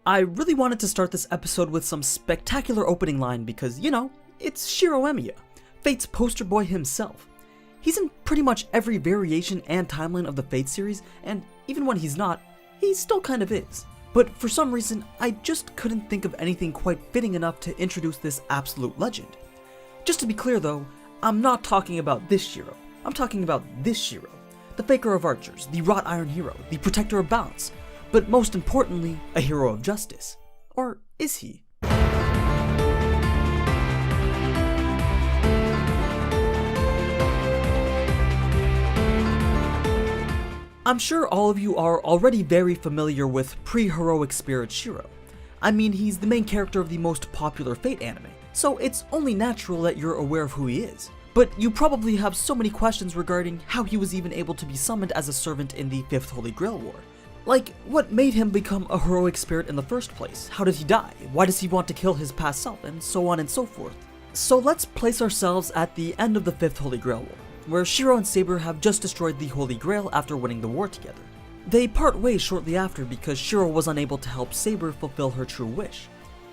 I really wanted to start this episode with some spectacular opening line because, it's Shiro Emiya, Fate's poster boy himself. He's in pretty much every variation and timeline of the Fate series, and even when he's not, he still kind of is. But for some reason, I just couldn't think of anything quite fitting enough to introduce this absolute legend. Just to be clear though, I'm not talking about this Shiro, I'm talking about this Shiro, the faker of archers, the wrought iron hero, the protector of balance, but most importantly, a hero of justice. Or is he? I'm sure all of you are already very familiar with pre-heroic spirit Shiro. I mean, he's the main character of the most popular Fate anime, so it's only natural that you're aware of who he is. But you probably have so many questions regarding how he was even able to be summoned as a servant in the Fifth Holy Grail War. Like, what made him become a heroic spirit in the first place? How did he die? Why does he want to kill his past self? And so on and so forth. So let's place ourselves at the end of the Fifth Holy Grail War, where Shiro and Saber have just destroyed the Holy Grail after winning the war together. They part ways shortly after because Shiro was unable to help Saber fulfill her true wish.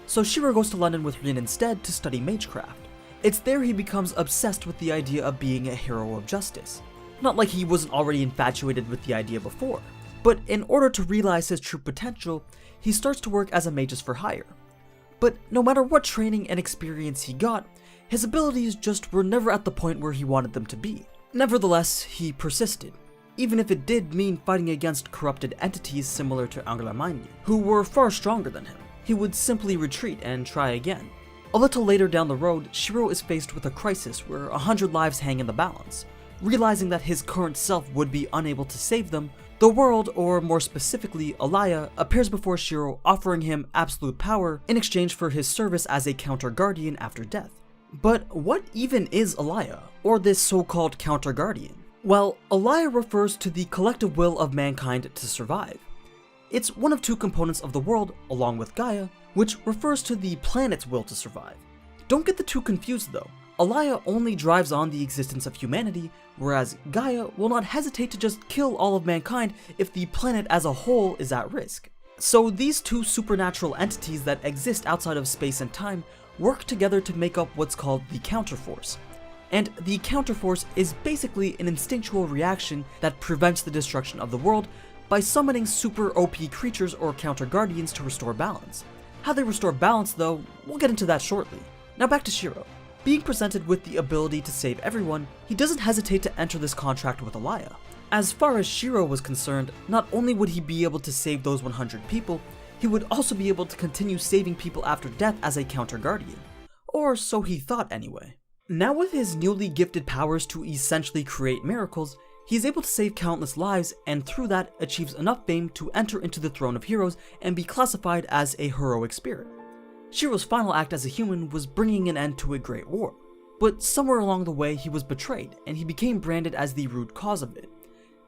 So Shiro goes to London with Rin instead to study magecraft. It's there he becomes obsessed with the idea of being a hero of justice. Not like he wasn't already infatuated with the idea before. But in order to realize his true potential, he starts to work as a magus for hire. But no matter what training and experience he got, his abilities just were never at the point where he wanted them to be. Nevertheless, he persisted, even if it did mean fighting against corrupted entities similar to Anglermania, who were far stronger than him. He would simply retreat and try again. A little later down the road, Shiro is faced with a crisis where 100 lives hang in the balance. Realizing that his current self would be unable to save them, the world, or more specifically Alaya, appears before Shiro, offering him absolute power in exchange for his service as a counter-guardian after death. But what even is Alaya, or this so-called counter-guardian? Well, Alaya refers to the collective will of mankind to survive. It's one of two components of the world, along with Gaia, which refers to the planet's will to survive. Don't get the two confused though. Alaya only drives on the existence of humanity, whereas Gaia will not hesitate to just kill all of mankind if the planet as a whole is at risk. So these two supernatural entities that exist outside of space and time work together to make up what's called the counterforce. And the counterforce is basically an instinctual reaction that prevents the destruction of the world by summoning super OP creatures or counter-guardians to restore balance. How they restore balance though, we'll get into that shortly. Now back to Shiro. Being presented with the ability to save everyone, he doesn't hesitate to enter this contract with Alaya. As far as Shiro was concerned, not only would he be able to save those 100 people, he would also be able to continue saving people after death as a counter-guardian. Or so he thought anyway. Now with his newly gifted powers to essentially create miracles, he is able to save countless lives and through that achieves enough fame to enter into the throne of heroes and be classified as a heroic spirit. Shiro's final act as a human was bringing an end to a great war, but somewhere along the way he was betrayed and he became branded as the root cause of it.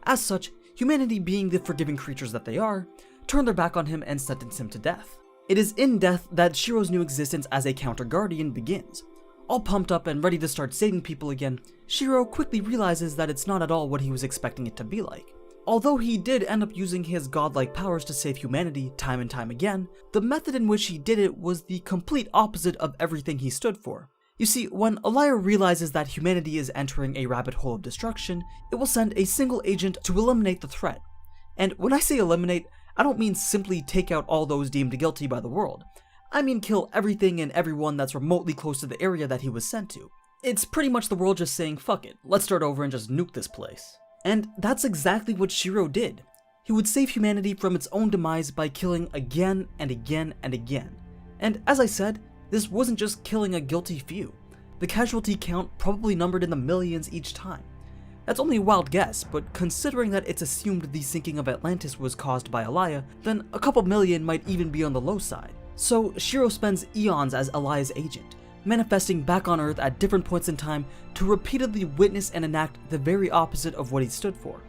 As such, humanity, being the forgiving creatures that they are, turned their back on him and sentenced him to death. It is in death that Shiro's new existence as a counter-guardian begins. All pumped up and ready to start saving people again, Shiro quickly realizes that it's not at all what he was expecting it to be like. Although he did end up using his godlike powers to save humanity time and time again, the method in which he did it was the complete opposite of everything he stood for. You see, when Alaya realizes that humanity is entering a rabbit hole of destruction, it will send a single agent to eliminate the threat. And when I say eliminate, I don't mean simply take out all those deemed guilty by the world. I mean kill everything and everyone that's remotely close to the area that he was sent to. It's pretty much the world just saying, fuck it, let's start over and just nuke this place. And that's exactly what Shiro did. He would save humanity from its own demise by killing again and again and again. And as I said, this wasn't just killing a guilty few. The casualty count probably numbered in the millions each time. That's only a wild guess, but considering that it's assumed the sinking of Atlantis was caused by Alaya, then a couple million might even be on the low side. So Shiro spends eons as Alaya's agent, manifesting back on Earth at different points in time to repeatedly witness and enact the very opposite of what he stood for.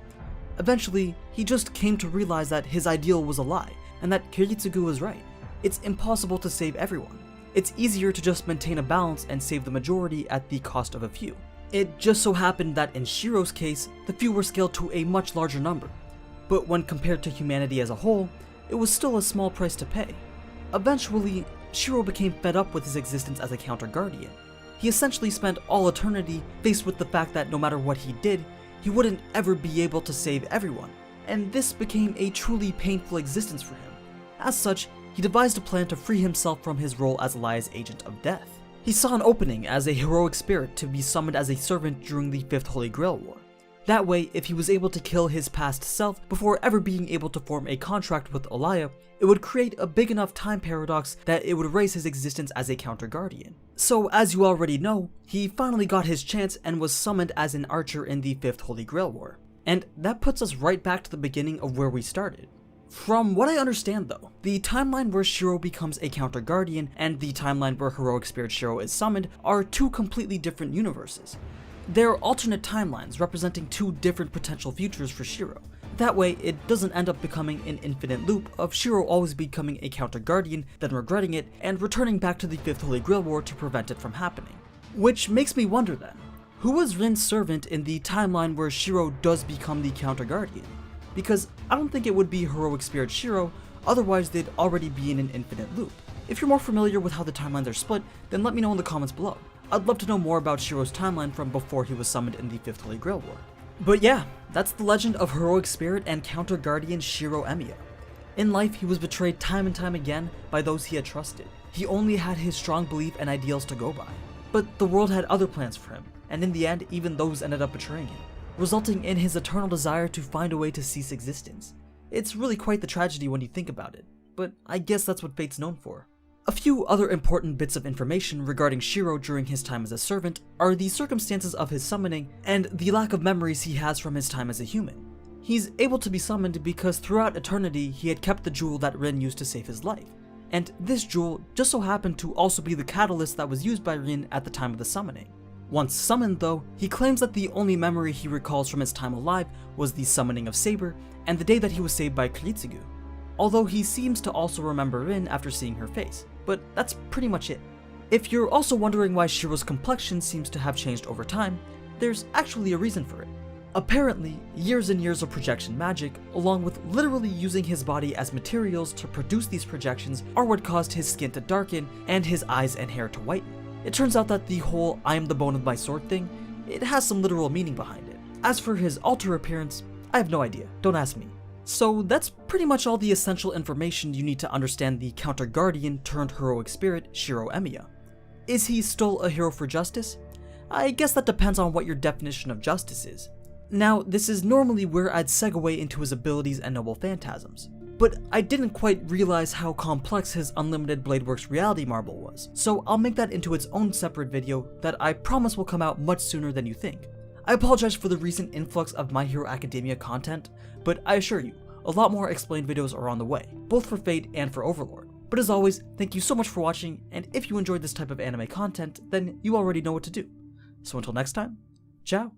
Eventually, he just came to realize that his ideal was a lie, and that Kiritsugu was right. It's impossible to save everyone. It's easier to just maintain a balance and save the majority at the cost of a few. It just so happened that in Shiro's case, the few were scaled to a much larger number, but when compared to humanity as a whole, it was still a small price to pay. Eventually, Shiro became fed up with his existence as a counter-guardian. He essentially spent all eternity faced with the fact that no matter what he did, he wouldn't ever be able to save everyone, and this became a truly painful existence for him. As such, he devised a plan to free himself from his role as Elia's agent of death. He saw an opening as a heroic spirit to be summoned as a servant during the Fifth Holy Grail War. That way, if he was able to kill his past self before ever being able to form a contract with Elia, it would create a big enough time paradox that it would erase his existence as a counter-guardian. So as you already know, he finally got his chance and was summoned as an archer in the Fifth Holy Grail War. And that puts us right back to the beginning of where we started. From what I understand though, the timeline where Shiro becomes a counter-guardian and the timeline where heroic spirit Shiro is summoned are two completely different universes. They're alternate timelines representing two different potential futures for Shiro. That way, it doesn't end up becoming an infinite loop of Shiro always becoming a counter-guardian, then regretting it, and returning back to the Fifth Holy Grail War to prevent it from happening. Which makes me wonder then, who was Rin's servant in the timeline where Shiro does become the counter-guardian? Because I don't think it would be heroic spirit Shiro, otherwise they'd already be in an infinite loop. If you're more familiar with how the timelines are split, then let me know in the comments below. I'd love to know more about Shiro's timeline from before he was summoned in the Fifth Holy Grail War. But yeah, that's the legend of heroic spirit and counter-guardian Shiro Emiya. In life, he was betrayed time and time again by those he had trusted. He only had his strong belief and ideals to go by. But the world had other plans for him, and in the end, even those ended up betraying him, resulting in his eternal desire to find a way to cease existence. It's really quite the tragedy when you think about it, but I guess that's what fate's known for. A few other important bits of information regarding Shiro during his time as a servant are the circumstances of his summoning and the lack of memories he has from his time as a human. He's able to be summoned because throughout eternity he had kept the jewel that Rin used to save his life, and this jewel just so happened to also be the catalyst that was used by Rin at the time of the summoning. Once summoned though, he claims that the only memory he recalls from his time alive was the summoning of Saber and the day that he was saved by Kiritsugu, although he seems to also remember Rin after seeing her face, but that's pretty much it. If you're also wondering why Shiro's complexion seems to have changed over time, there's actually a reason for it. Apparently, years and years of projection magic, along with literally using his body as materials to produce these projections, are what caused his skin to darken and his eyes and hair to whiten. It turns out that the whole "I am the bone of my sword" thing, it has some literal meaning behind it. As for his alter appearance, I have no idea, don't ask me. So that's pretty much all the essential information you need to understand the counter-guardian turned heroic spirit Shiro Emiya. Is he still a hero for justice? I guess that depends on what your definition of justice is. Now, this is normally where I'd segue into his abilities and noble phantasms, but I didn't quite realize how complex his unlimited Bladeworks reality marble was, so I'll make that into its own separate video that I promise will come out much sooner than you think. I apologize for the recent influx of My Hero Academia content, but I assure you, a lot more explained videos are on the way, both for Fate and for Overlord. But as always, thank you so much for watching, and if you enjoyed this type of anime content, then you already know what to do. So until next time, ciao!